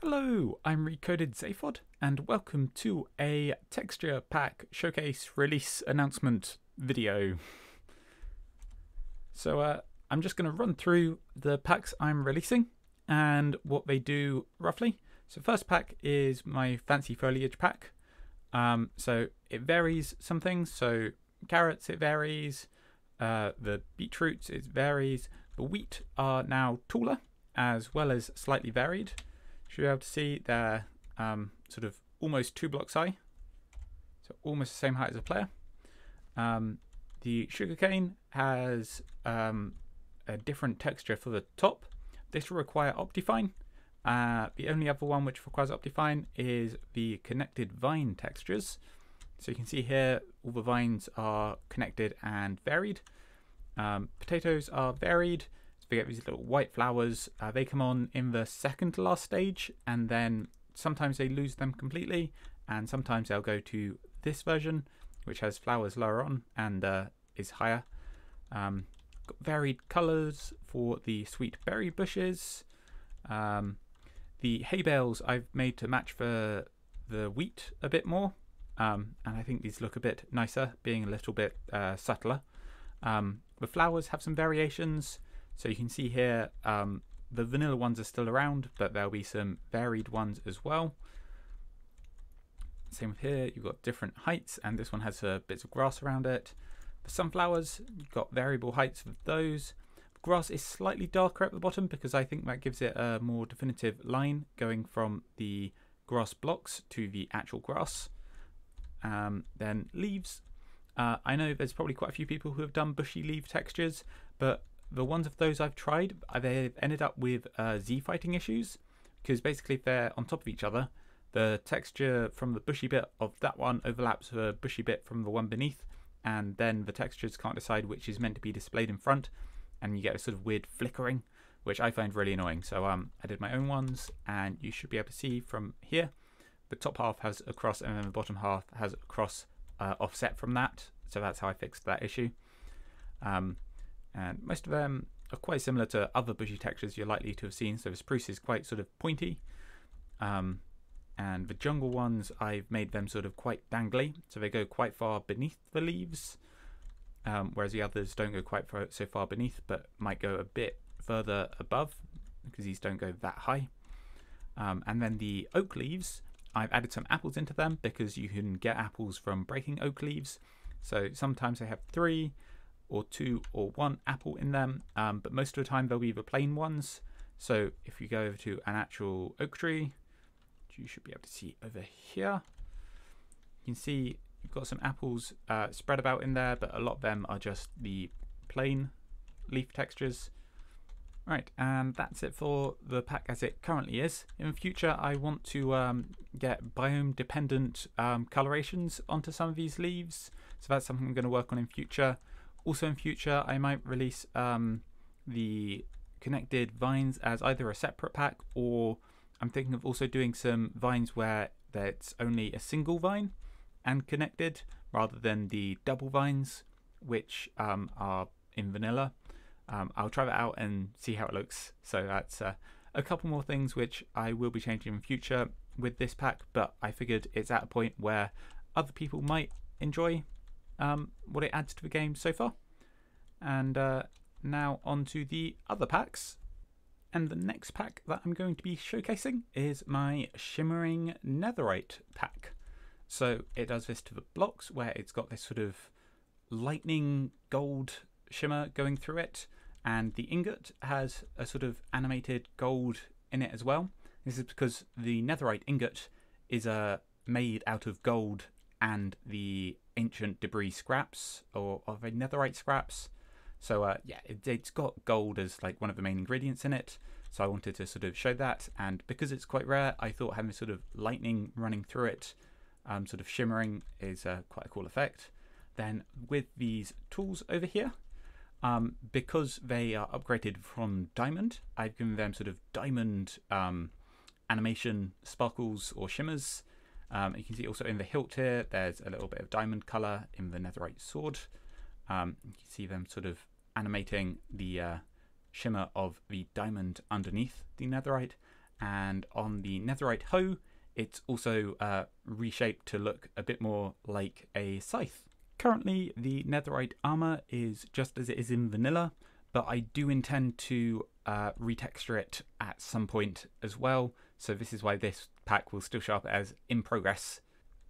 Hello, I'm Recoded Zaphod, and welcome to a texture pack showcase release announcement video. So I'm just going to run through the packs I'm releasing and what they do roughly. So first pack is my fancy foliage pack. So it varies some things. So carrots it varies, the beetroots it varies, the wheat are now taller as well as slightly varied. Should be able to see they're sort of almost 2 blocks high, so almost the same height as a player. The sugarcane has a different texture for the top. This will require Optifine. The only other one which requires Optifine is the connected vine textures. So you can see here all the vines are connected and varied. Potatoes are varied. So we get these little white flowers. They come on in the second to last stage, and then sometimes they lose them completely, and sometimes they'll go to this version, which has flowers lower on and is higher. Got varied colours for the sweet berry bushes. The hay bales I've made to match for the wheat a bit more, and I think these look a bit nicer, being a little bit subtler. The flowers have some variations. So you can see here, the vanilla ones are still around, but there'll be some varied ones as well. Same with here, you've got different heights, and this one has bits of grass around it. The sunflowers, you've got variable heights of those. The grass is slightly darker at the bottom because I think that gives it a more definitive line going from the grass blocks to the actual grass. Then leaves. I know there's probably quite a few people who have done bushy leaf textures, but the ones of those I've tried, they've ended up with Z fighting issues, because basically if they're on top of each other, the texture from the bushy bit of that one overlaps the bushy bit from the one beneath, and then the textures can't decide which is meant to be displayed in front, and you get a sort of weird flickering, which I find really annoying. So I did my own ones, and you should be able to see from here, the top half has a cross, and then the bottom half has a cross offset from that, so that's how I fixed that issue. And most of them are quite similar to other bushy textures you're likely to have seen. So the spruce is quite sort of pointy. And the jungle ones, I've made them sort of quite dangly. So they go quite far beneath the leaves. Whereas the others don't go quite so far beneath, but might go a bit further above, because these don't go that high. And then the oak leaves, I've added some apples into them because you can get apples from breaking oak leaves. So sometimes they have 3 or 2 or 1 apple in them, but most of the time they'll be the plain ones. So if you go over to an actual oak tree, which you should be able to see over here, you can see you've got some apples spread about in there, but a lot of them are just the plain leaf textures. Right, and that's it for the pack as it currently is. In the future, I want to get biome dependent colorations onto some of these leaves, so that's something I'm going to work on in future. Also in future, I might release the connected vines as either a separate pack, or I'm thinking of also doing some vines where it's only a single vine and connected, rather than the double vines, which are in vanilla. I'll try that out and see how it looks. So that's a couple more things which I will be changing in future with this pack, but I figured it's at a point where other people might enjoy what it adds to the game so far. And now on to the other packs. And the next pack that I'm going to be showcasing is my Shimmering Netherite pack. So it does this to the blocks, where it's got this sort of lightning gold shimmer going through it, and the ingot has a sort of animated gold in it as well. This is because the netherite ingot is made out of gold and the ancient debris scraps, or of a netherite scraps. So yeah, it's got gold as like one of the main ingredients in it, so I wanted to sort of show that. And because it's quite rare, I thought having sort of lightning running through it, sort of shimmering, is quite a cool effect. Then with these tools over here, because they are upgraded from diamond, I've given them sort of diamond animation sparkles or shimmers. You can see also in the hilt here, there's a little bit of diamond colour in the netherite sword. You can see them sort of animating the shimmer of the diamond underneath the netherite, and on the netherite hoe it's also reshaped to look a bit more like a scythe. Currently the netherite armor is just as it is in vanilla, but I do intend to retexture it at some point as well, so this is why this pack will still show up as in progress.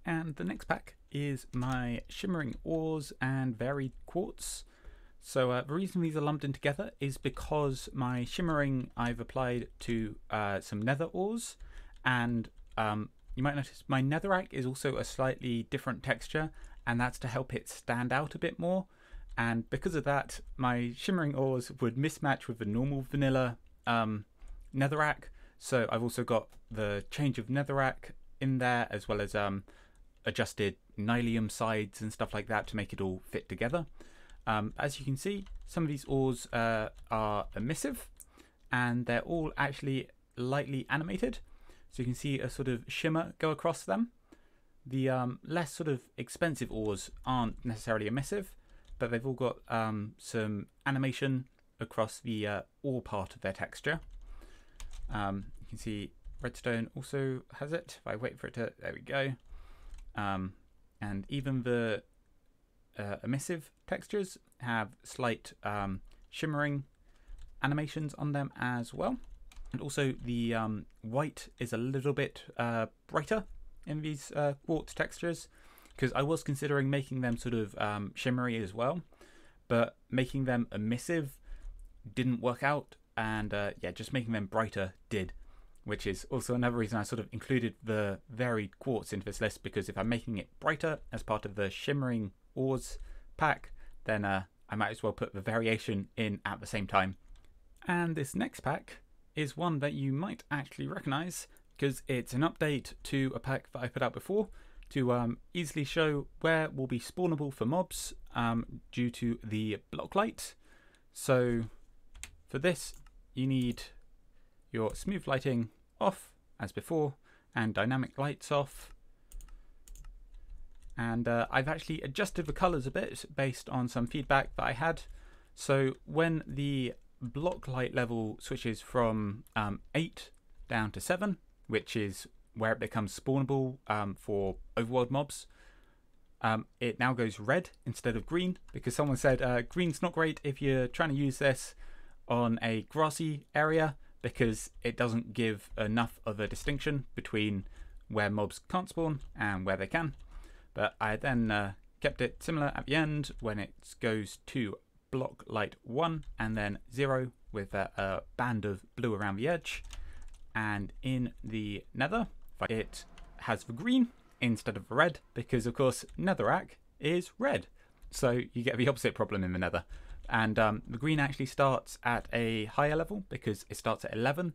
And the next pack is my Shimmering Ores and Varied Quartz. So the reason these are lumped in together is because my shimmering I've applied to some nether ores, and you might notice my netherrack is also a slightly different texture, and that's to help it stand out a bit more. And because of that, my shimmering ores would mismatch with the normal vanilla netherrack. So I've also got the change of netherrack in there, as well as adjusted nylium sides and stuff like that to make it all fit together. As you can see, some of these ores are emissive, and they're all actually lightly animated. So you can see a sort of shimmer go across them. The less sort of expensive ores aren't necessarily emissive, but they've all got some animation across the ore part of their texture. You can see redstone also has it. If I wait for it to, there we go. And even the emissive textures have slight shimmering animations on them as well. And also the white is a little bit brighter in these quartz textures, because I was considering making them sort of shimmery as well, but making them emissive didn't work out, and yeah, just making them brighter did, which is also another reason I sort of included the varied quartz into this list, because if I'm making it brighter as part of the Shimmering Ores pack, then I might as well put the variation in at the same time. And this next pack is one that you might actually recognize, because it's an update to a pack that I put out before to easily show where will be spawnable for mobs due to the block light. So for this you need your smooth lighting off as before, and dynamic lights off. And I've actually adjusted the colours a bit based on some feedback that I had. So when the block light level switches from 8 down to 7, which is where it becomes spawnable for overworld mobs, it now goes red instead of green, because someone said green's not great if you're trying to use this on a grassy area, because it doesn't give enough of a distinction between where mobs can't spawn and where they can. But I then kept it similar at the end when it goes to block light 1 and then 0 with a band of blue around the edge. And in the nether, it has the green instead of the red, because of course netherrack is red. So you get the opposite problem in the nether. And the green actually starts at a higher level, because it starts at 11,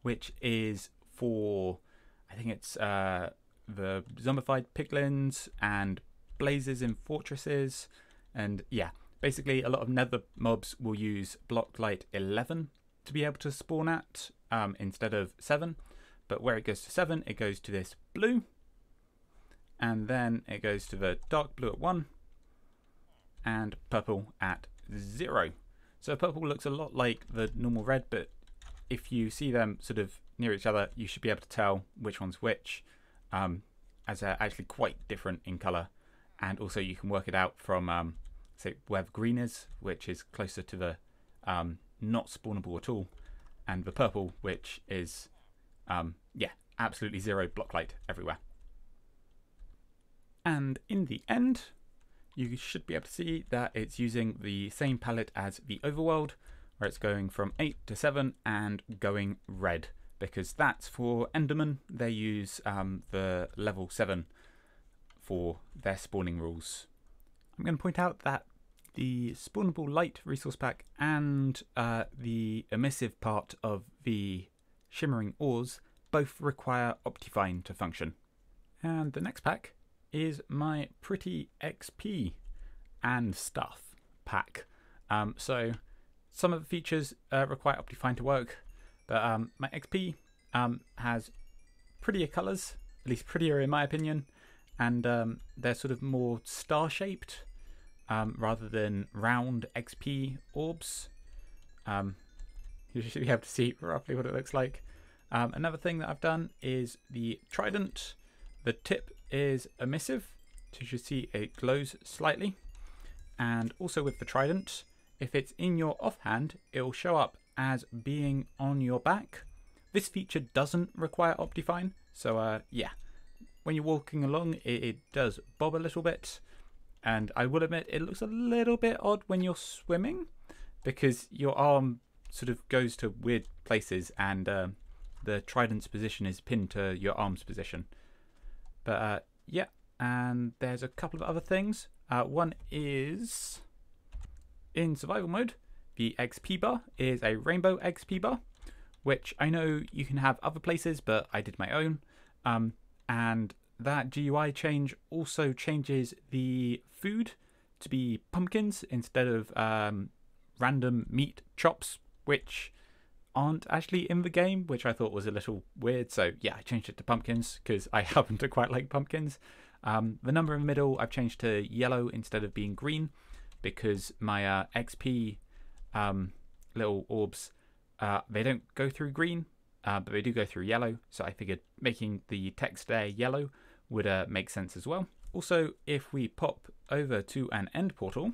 which is for, I think it's the zombified piglins and blazes in fortresses. And yeah, basically a lot of nether mobs will use block light 11 to be able to spawn at instead of 7. But where it goes to 7, it goes to this blue, and then it goes to the dark blue at 1 and purple at 0. So purple looks a lot like the normal red, but if you see them sort of near each other, you should be able to tell which one's which, as they're actually quite different in colour. And also you can work it out from say where the green is, which is closer to the not spawnable at all, and the purple, which is yeah, absolutely 0 block light everywhere. And in the end, you should be able to see that it's using the same palette as the overworld, where it's going from 8 to 7 and going red, because that's for Endermen. They use the level 7 for their spawning rules. I'm going to point out that the spawnable light resource pack and the emissive part of the Shimmering Ores both require Optifine to function. And the next pack is my Pretty XP and Stuff pack. So some of the features require Optifine to work, but my XP has prettier colours, at least prettier in my opinion, and they're sort of more star-shaped. rather than round XP orbs. You should be able to see roughly what it looks like. Another thing that I've done is the trident. The tip is emissive, so you should see it glows slightly. And also with the trident, if it's in your offhand, it will show up as being on your back. This feature doesn't require Optifine, so yeah, when you're walking along, it does bob a little bit. And I will admit, it looks a little bit odd when you're swimming, because your arm sort of goes to weird places, and the trident's position is pinned to your arm's position. But yeah, and there's a couple of other things. One is in survival mode, the XP bar is a rainbow XP bar, which I know you can have other places, but I did my own. And that GUI change also changes the food to be pumpkins instead of random meat chops, which aren't actually in the game, which I thought was a little weird. So yeah, I changed it to pumpkins because I happen to quite like pumpkins. The number in the middle I've changed to yellow instead of being green, because my XP little orbs, they don't go through green, but they do go through yellow. So I figured making the text there yellow would make sense as well. Also, if we pop over to an end portal,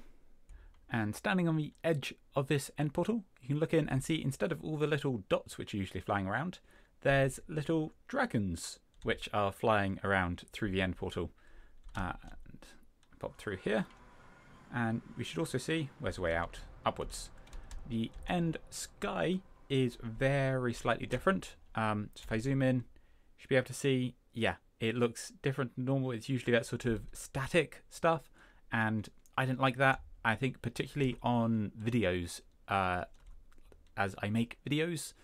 and standing on the edge of this end portal, you can look in and see, instead of all the little dots which are usually flying around, there's little dragons which are flying around through the end portal. And pop through here, and we should also see, where's the way out? Upwards. The end sky is very slightly different. So if I zoom in, you should be able to see, yeah, it looks different than normal. It's usually that sort of static stuff, and I didn't like that. I think particularly on videos, as I make videos,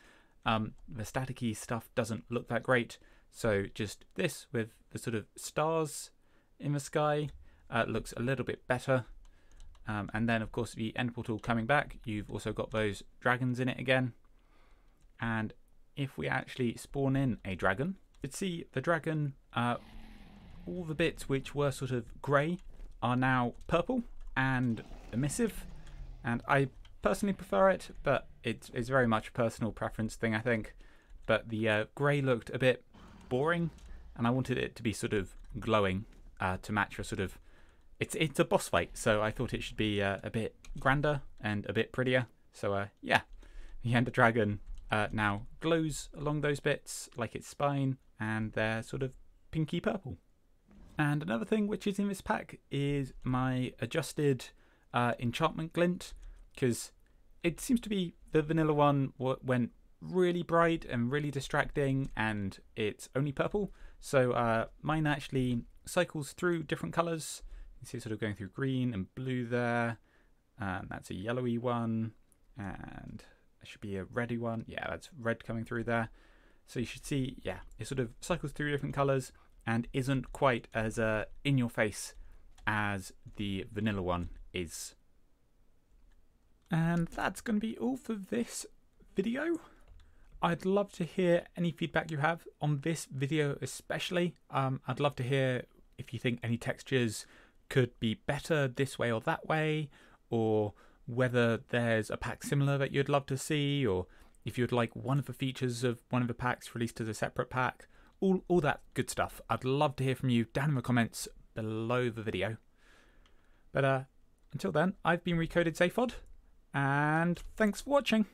the staticky stuff doesn't look that great. So just this with the sort of stars in the sky looks a little bit better. And then of course the end portal coming back, you've also got those dragons in it again. And if we actually spawn in a dragon, you'd see the dragon, all the bits which were sort of grey are now purple and emissive, and I personally prefer it, but it's very much a personal preference thing, I think. But the grey looked a bit boring, and I wanted it to be sort of glowing to match a sort of, it's a boss fight, so I thought it should be a bit grander and a bit prettier. So yeah, the Ender Dragon now glows along those bits like its spine, and they're sort of pinky purple. And another thing which is in this pack is my adjusted enchantment glint, because it seems to be the vanilla one went really bright and really distracting, and it's only purple. So mine actually cycles through different colours. You can see it sort of going through green and blue there, and that's a yellowy one, and there should be a reddy one. Yeah, that's red coming through there. So you should see, yeah, it sort of cycles through different colours and isn't quite as in your face as the vanilla one is. And that's going to be all for this video. I'd love to hear any feedback you have on this video especially. I'd love to hear if you think any textures could be better this way or that way, or whether there's a pack similar that you'd love to see, or if you'd like one of the features of one of the packs released as a separate pack. All that good stuff. I'd love to hear from you down in the comments below the video. But until then, I've been Recoded Zaphod, and thanks for watching.